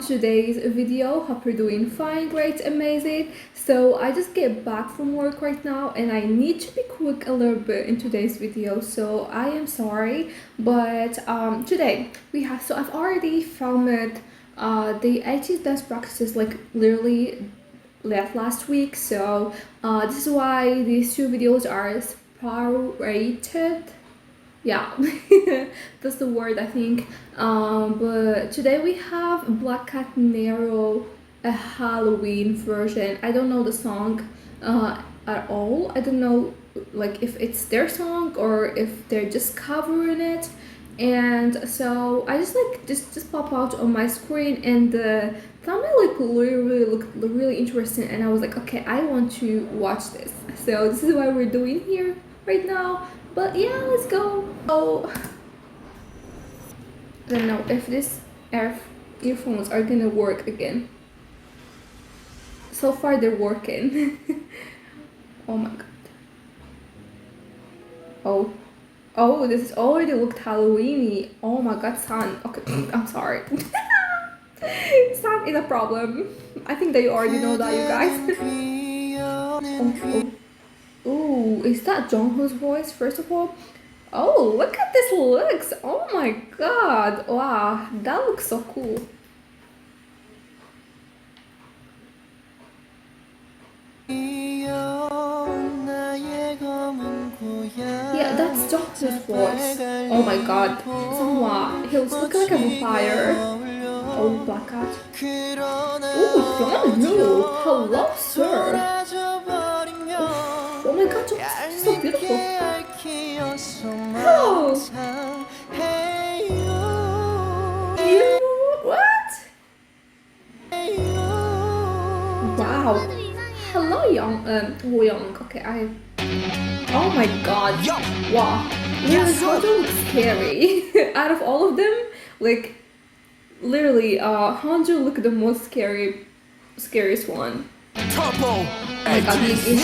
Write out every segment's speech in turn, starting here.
Today's video. Hope you're doing fine, great, amazing. So I just get back from work right now and I need to be quick a little bit in today's video, so I am sorry. But today we have, so I've already filmed the Ateez dance practices like literally last week, so this is why these two videos are separated. Yeah, that's the word, I think. But today we have Black Cat Nero, a Halloween version. I don't know the song at all. I don't know like if it's their song or if they're just covering it. And so I just like just pop out on my screen, and the thumbnail like really looked really interesting, and I was like, okay, I want to watch this. So this is what we're doing here right now. But yeah, let's go. Oh, I don't know if this earphones are gonna work again. So far they're working. Oh my god. Oh, this has already looked Halloweeny. Oh my god, sun. Okay, I'm sorry. Sun is a problem. I think that you already know that, you guys. Oh, is that Jongho's voice, first of all? Oh, look at this looks. Oh my god. Wow, that looks so cool. Yeah, that's Jongho's voice. Oh my god. Someone, he looks like a vampire. Oh, Black Cat. Oh, Jongho. Hello, sir. Oh my god, you're so beautiful. Hello. You, what? Wow. Hello, Young. Okay, oh my god. Wow. Jongho looks scary. Out of all of them, like, literally, Hanjo looked the most scariest one. Oh my god, he is shit.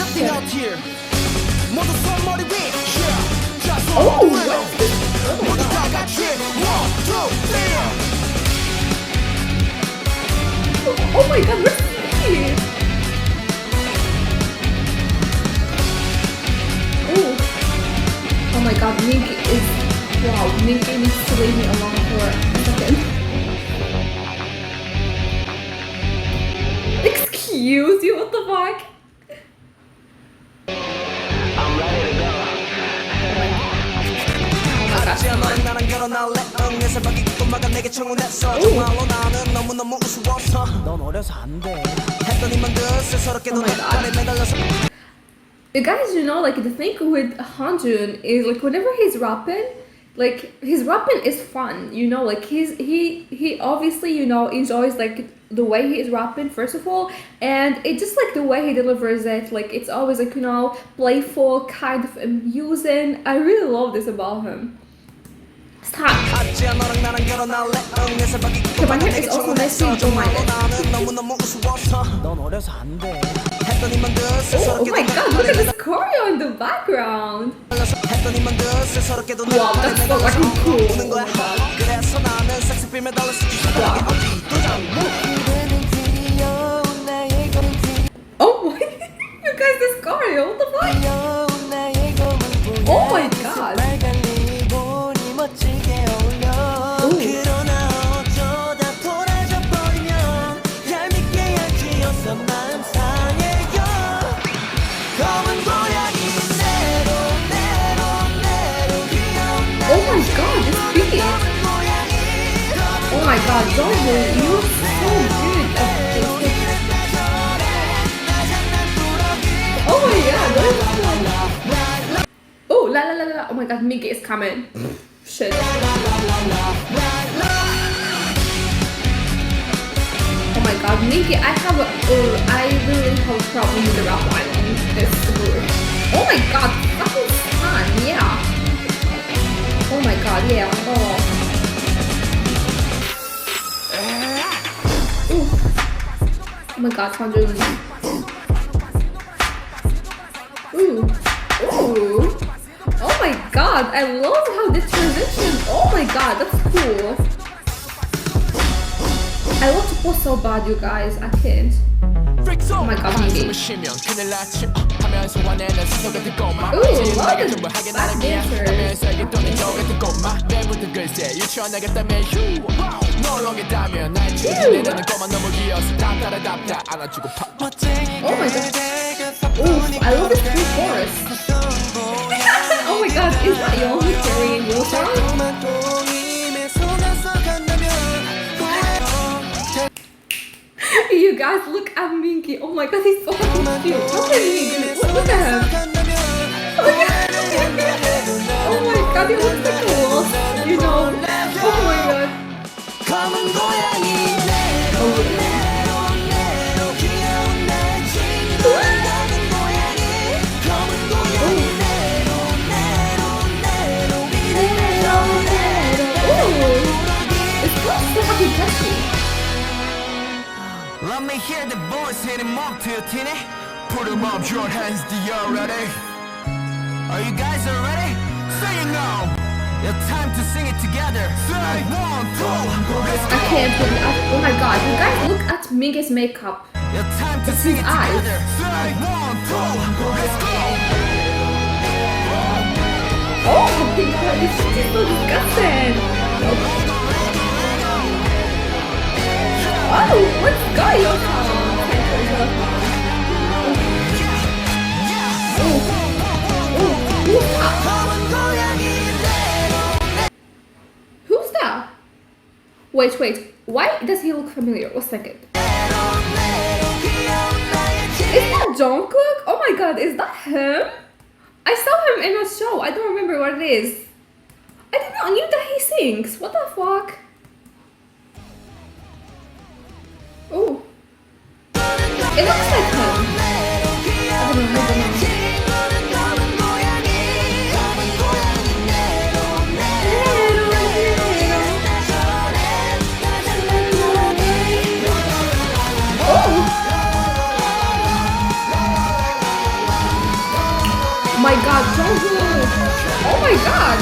Oh, what? Oh my god, what's this? Oh my god, Minky is... Wow, Minky needs to leave me alone for a second. Excuse you, what the fuck? I'm ready to go. Oh my gosh, come on. You guys, you know, like the thing with Hanjun is like whenever he's rapping, like his rapping is fun, you know, like he obviously, you know, enjoys like the way he is rapping, first of all, and it's just like the way he delivers it, like it's always like, you know, playful, kind of amusing. I really love this about him. Stop. Okay, my hair is also messy, don't mind it. Oh my god, look at this choreo in the background. Wow, that's so fucking cool. Wow. Oh my, you guys, this choreo, what the fuck? Oh my god. Oh my god, Jongho, you look so good at this. Oh my god, oh la la la la. Oh my god, Minky is coming. Shit. Oh my god, Minky, I really have a problem with the rap line on this word. Oh my god, fucking fun, yeah. Oh my god, yeah. Oh. Oh my god, Hanjun. Ooh. Ooh. Oh my god, I love how this transition. Oh my god, that's cool. I want to post so bad, you guys. I can't. Oh my god, Mingy. Ooh, love this black dancers. Oh my god. Oof, I love this pre-chorus. Oh my god, is that Yall carrying Will song? You guys, look at Minky. Oh my god, he's so fucking cute. Look at him. Look at him. Look at him. Oh my god, he looks like a wolf. You know. Oh my god. Oh yeah. Let me hear the voice hit him up to your tinny. Put them up, your hands, do you ready? Are you guys ready? Say it now. It's time to sing it together. Say 1, 2. I can't believe it. Oh my god, you guys look at Mingy's makeup. It's time to sing it together. Say 1, 2. Let's go. Oh my god, this is so disgusting. Oh, what's going on? Who's that? Wait. Why does he look familiar? 1 second. Is that Jungkook? Oh my god, is that him? I saw him in a show. I don't remember what it is. I did not knew that he sings. What the fuck? Oh. It looks like him. I don't know. My god, Jongho! Oh my god!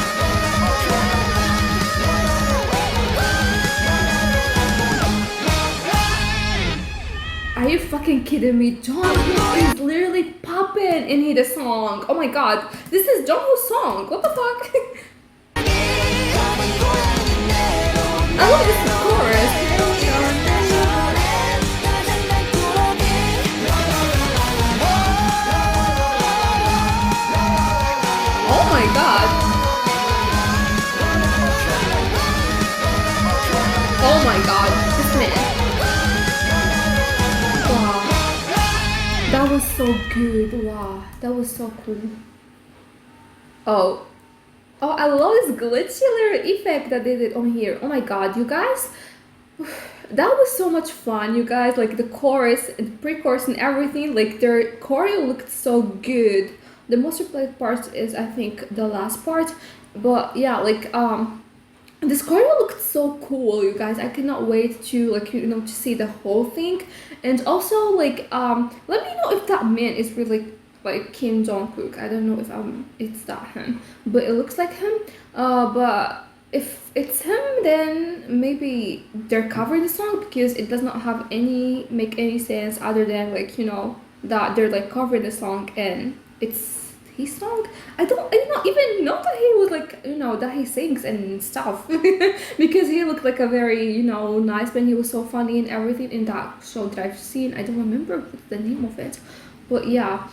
Are you fucking kidding me? Jongho is literally popping in the song. Oh my god, this is Jongho's song. What the fuck? I love this chorus. Oh my god. Oh my god. This man. Wow. That was so good. Wow. That was so cool. Oh, I love this glitchy little effect that they did on here. Oh my god, you guys. That was so much fun, you guys. Like the chorus and the pre-chorus and everything. Like their choreo looked so good. The most replayed part is, I think, the last part. But yeah, like this choreo looked so cool, you guys. I cannot wait to, like, you know, to see the whole thing. And also, like, let me know if that man is really like Kim Jong-kook. I don't know if it's that him, but it looks like him. But if it's him, then maybe they're covering the song, because it does not have make any sense other than, like, you know, that they're like covering the song and it's his song. I don't even know that he was, like, you know, that he sings and stuff because he looked like a very, you know, nice man. He was so funny and everything in that show that I've seen. I don't remember the name of it, but yeah.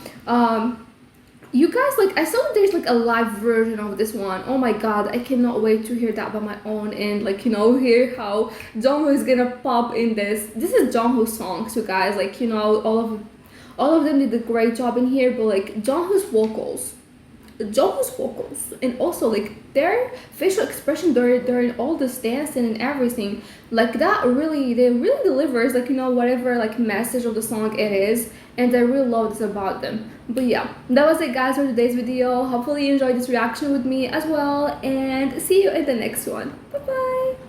You guys, like, I saw that there's like a live version of this one. Oh my god, I cannot wait to hear that by my own and, like, you know, hear how Jongho is gonna pop in this. This is Jongho's songs, you guys. Like, you know, all of them did a great job in here, but like Jongho's vocals, and also like their facial expression during all this dancing and everything, like that they really delivers, like, you know, whatever like message of the song it is, and I really love this about them. But yeah, that was it, guys, for today's video. Hopefully you enjoyed this reaction with me as well, and see you in the next one. Bye bye.